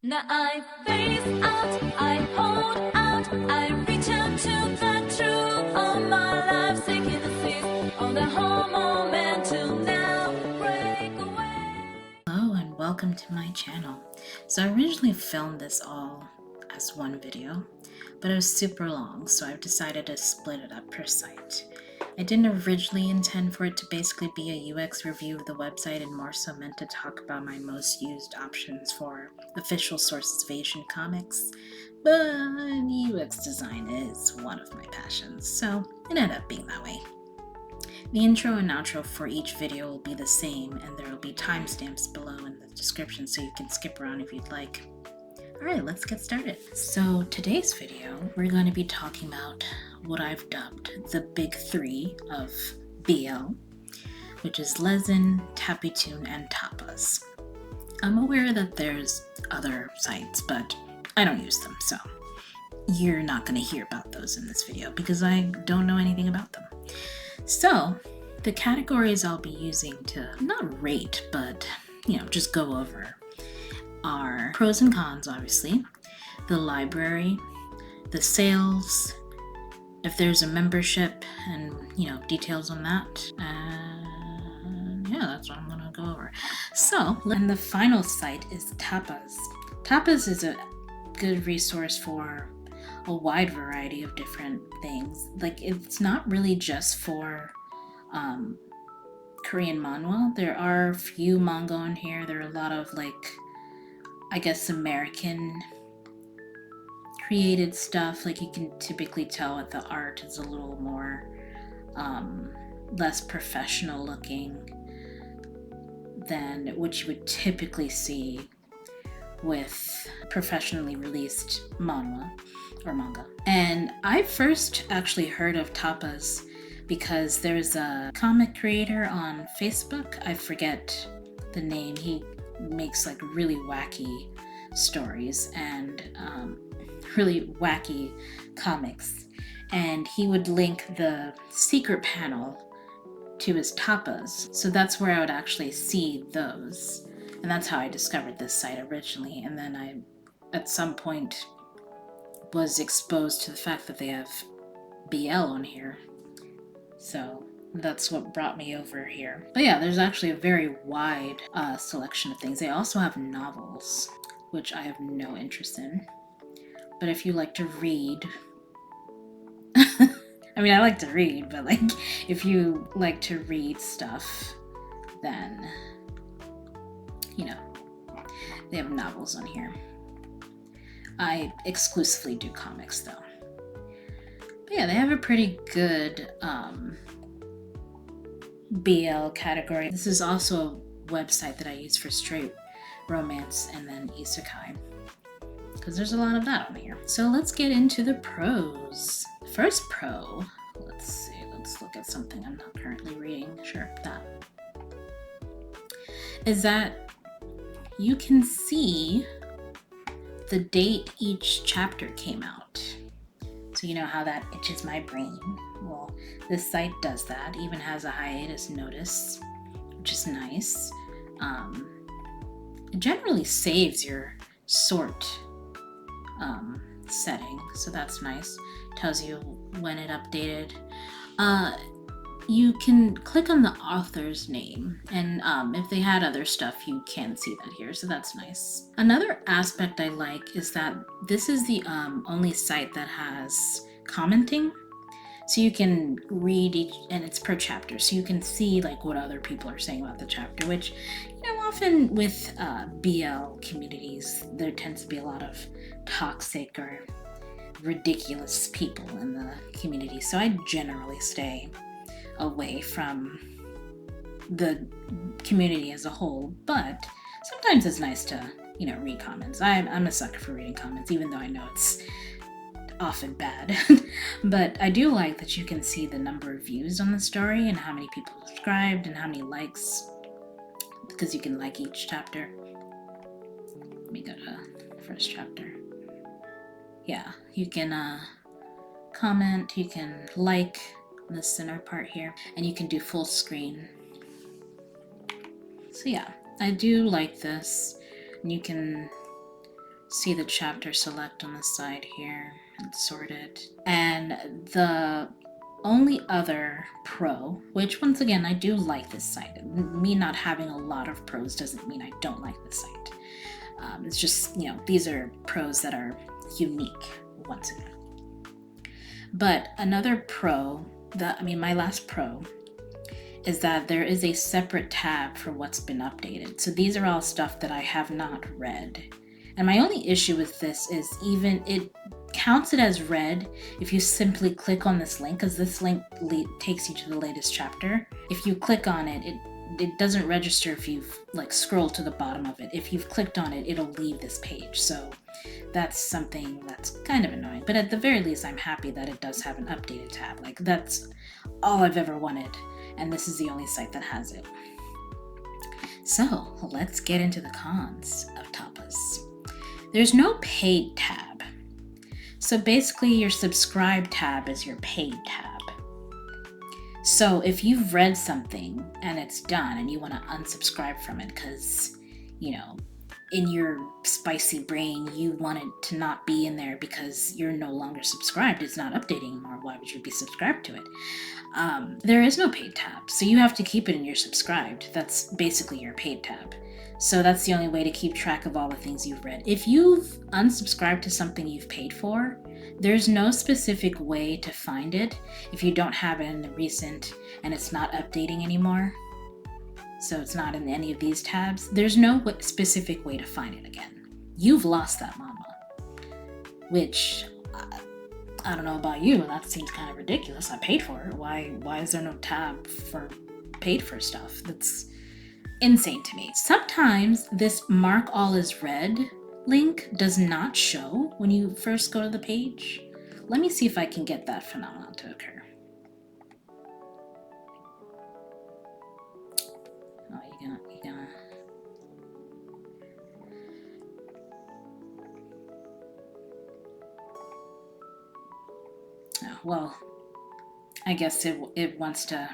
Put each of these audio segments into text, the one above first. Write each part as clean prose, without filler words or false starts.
Now I face out, I hold out, I reach out to the truth. All my life seeking the seas of the whole moment till now break away. Hello and welcome to my channel. So I originally filmed this all as one video, but it was super long, so I've decided to split it up per site. I didn't originally intend for it to basically be a UX review of the website and more so meant to talk about my most used options for official sources of Asian comics, but UX design is one of my passions, so it ended up being that way. The intro and outro for each video will be the same, and there will be timestamps below in the description so you can skip around if you'd like. Alright, let's get started. So today's video, we're going to be talking about what I've dubbed the big three of BL, which is Lezen, Tapitoon, and Tapas. I'm aware that there's other sites, but I don't use them, so you're not going to hear about those in this video because I don't know anything about them. So, the categories I'll be using to not rate, but just go over are pros and cons, obviously, the library, the sales, if there's a membership, and details on that. Yeah, that's what I'm gonna go over. So, and the final site is Tapas. Tapas is a good resource for a wide variety of different things. Like, it's not really just for Korean manhwa. There are a few manga on here. There are a lot of, I guess, American created stuff. Like, you can typically tell that the art is a little more less professional looking than what you would typically see with professionally released manhwa or manga. And I first actually heard of Tapas because there's a comic creator on Facebook. I forget the name. He makes like really wacky stories and really wacky comics. And he would link the secret panel to his tapas. So that's where I would actually see those. And that's how I discovered this site originally. And then I, at some point, was exposed to the fact that they have BL on here. So that's what brought me over here. But yeah, there's actually a very wide selection of things. They also have novels, which I have no interest in. But if you like to read, I mean, I like to read, but like, if you like to read stuff, then, they have novels on here. I exclusively do comics, though. But yeah, they have a pretty good BL category. This is also a website that I use for straight romance and then isekai, because there's a lot of that on here. So let's get into the pros. First pro, let's look at something I'm not currently reading. Sure, that. Is that you can see the date each chapter came out. So you know how that itches my brain? Well, this site does that. Even has a hiatus notice, which is nice. It generally saves your sort setting, so that's nice. Tells you when it updated. You can click on the author's name, and if they had other stuff, you can see that here, so that's nice. Another aspect I like is that this is the only site that has commenting, so you can read each, and it's per chapter, so you can see like what other people are saying about the chapter, which, often with BL communities, there tends to be a lot of toxic or ridiculous people in the community, so I generally stay away from the community as a whole, but sometimes it's nice to, read comments. I'm a sucker for reading comments, even though I know it's often bad. But I do like that you can see the number of views on the story and how many people subscribed and how many likes, because you can like each chapter. Let me go to first chapter. Yeah, you can comment, you can like the center part here, and you can do full screen. So yeah, I do like this. And you can see the chapter select on the side here and sorted. And the only other pro, which once again, I do like this site. Me not having a lot of pros doesn't mean I don't like this site. It's just, these are pros that are unique once again. But another pro, my last pro, is that there is a separate tab for what's been updated. So these are all stuff that I have not read. And my only issue with this is even it counts it as read if you simply click on this link, because this link takes you to the latest chapter. If you click on it, it doesn't register if you've scrolled to the bottom of it. If you've clicked on it, it'll leave this page. So that's something that's kind of annoying. But at the very least, I'm happy that it does have an updated tab. That's all I've ever wanted. And this is the only site that has it. So let's get into the cons of Tapas. There's no paid tab. So basically your subscribe tab is your paid tab. So if you've read something and it's done and you want to unsubscribe from it because, in your spicy brain, you want it to not be in there because you're no longer subscribed. It's not updating anymore. Why would you be subscribed to it? There is no paid tab. So you have to keep it in your subscribed. That's basically your paid tab. So that's the only way to keep track of all the things you've read. If you've unsubscribed to something you've paid for, there's no specific way to find it if you don't have it in the recent and it's not updating anymore. So it's not in any of these tabs. There's no specific way to find it again. You've lost that manhwa, which I don't know about you, that seems kind of ridiculous. I paid for it. Why is there no tab for paid for stuff? That's insane to me. Sometimes this mark all as read link does not show when you first go to the page. Let me see if I can get that phenomenon to occur. Oh, you gonna. Oh, well, I guess it wants to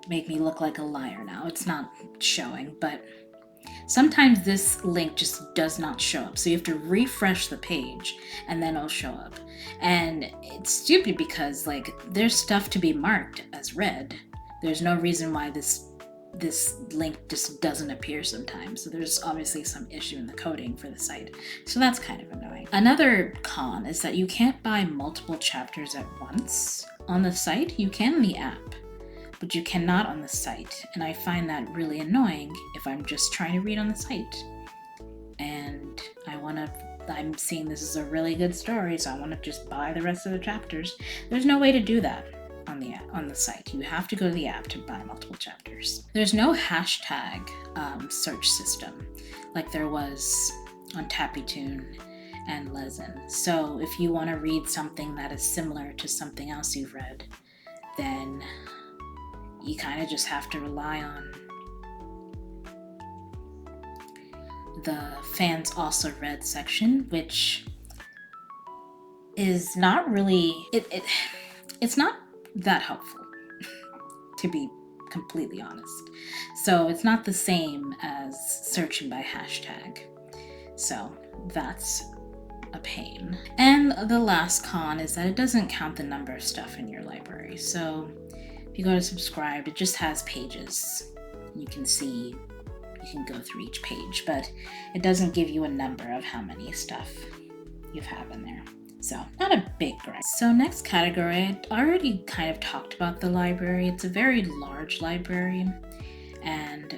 make me look like a liar now. It's not showing, but sometimes this link just does not show up. So you have to refresh the page and then it'll show up. And it's stupid because there's stuff to be marked as read. There's no reason why this link just doesn't appear sometimes. So there's obviously some issue in the coding for the site. So that's kind of annoying. Another con is that you can't buy multiple chapters at once on the site. You can in the app, but you cannot on the site. And I find that really annoying if I'm just trying to read on the site. And I'm seeing this is a really good story, so I want to just buy the rest of the chapters. There's no way to do that on the site. You have to go to the app to buy multiple chapters. There's no hashtag search system like there was on Tappytoon and Lezen. So if you want to read something that is similar to something else you've read, then you kind of just have to rely on the fans also read section, which is not really it's not that helpful, to be completely honest. So it's not the same as searching by hashtag. So that's a pain. And the last con is that it doesn't count the number of stuff in your library. So if you go to subscribe, it just has pages. You can go through each page, but it doesn't give you a number of how many stuff you have in there. So not a big gripe. So next category, I already kind of talked about the library. It's a very large library, and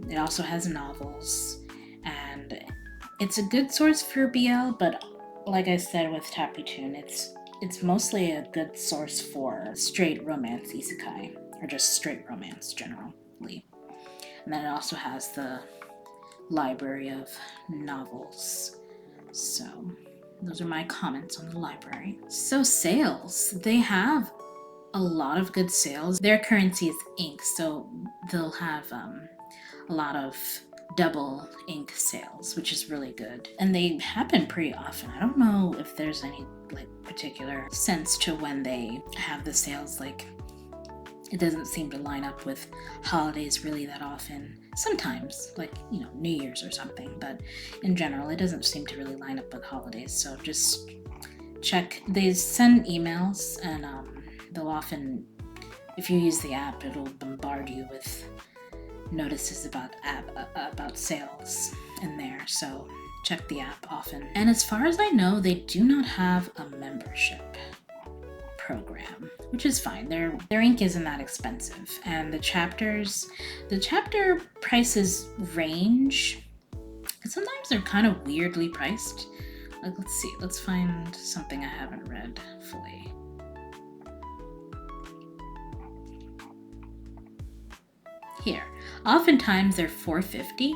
it also has novels, and it's a good source for BL, but like I said with Tappytoon, it's mostly a good source for straight romance isekai, or just straight romance generally. And then it also has the library of novels. So those are my comments on the library. So sales, they have a lot of good sales. Their currency is ink, so they'll have a lot of double ink sales, which is really good. And they happen pretty often. I don't know if there's any particular sense to when they have the sales. it doesn't seem to line up with holidays really that often. Sometimes, like, New Year's or something, but in general, it doesn't seem to really line up with holidays. So just check. They send emails, and they'll often, if you use the app, it'll bombard you with notices about sales in there. So check the app often. And as far as I know, they do not have a membership program, which is fine. Their ink isn't that expensive, and the chapter prices range. Sometimes they're kind of weirdly priced. Like, let's see, let's find something I haven't read fully. Here, oftentimes they're $4.50,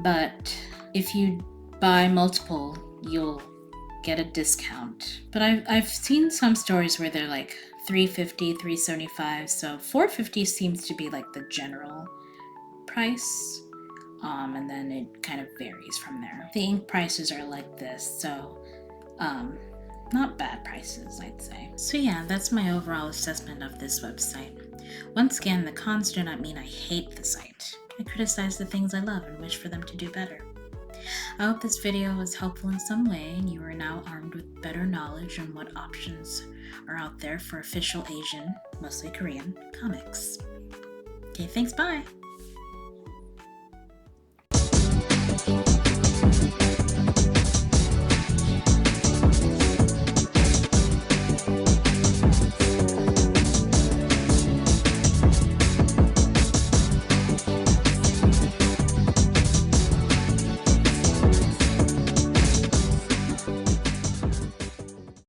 but if you buy multiple, you'll get a discount. But I've seen some stories where they're like $3.50, $3.75, so $4.50 seems to be like the general price, and then it kind of varies from there. The ink prices are like this, so not bad prices, I'd say. So yeah, that's my overall assessment of this website. Once again, the cons do not mean I hate the site. I criticize the things I love and wish for them to do better. I hope this video was helpful in some way and you are now armed with better knowledge on what options are out there for official Asian, mostly Korean, comics. Okay, thanks, bye!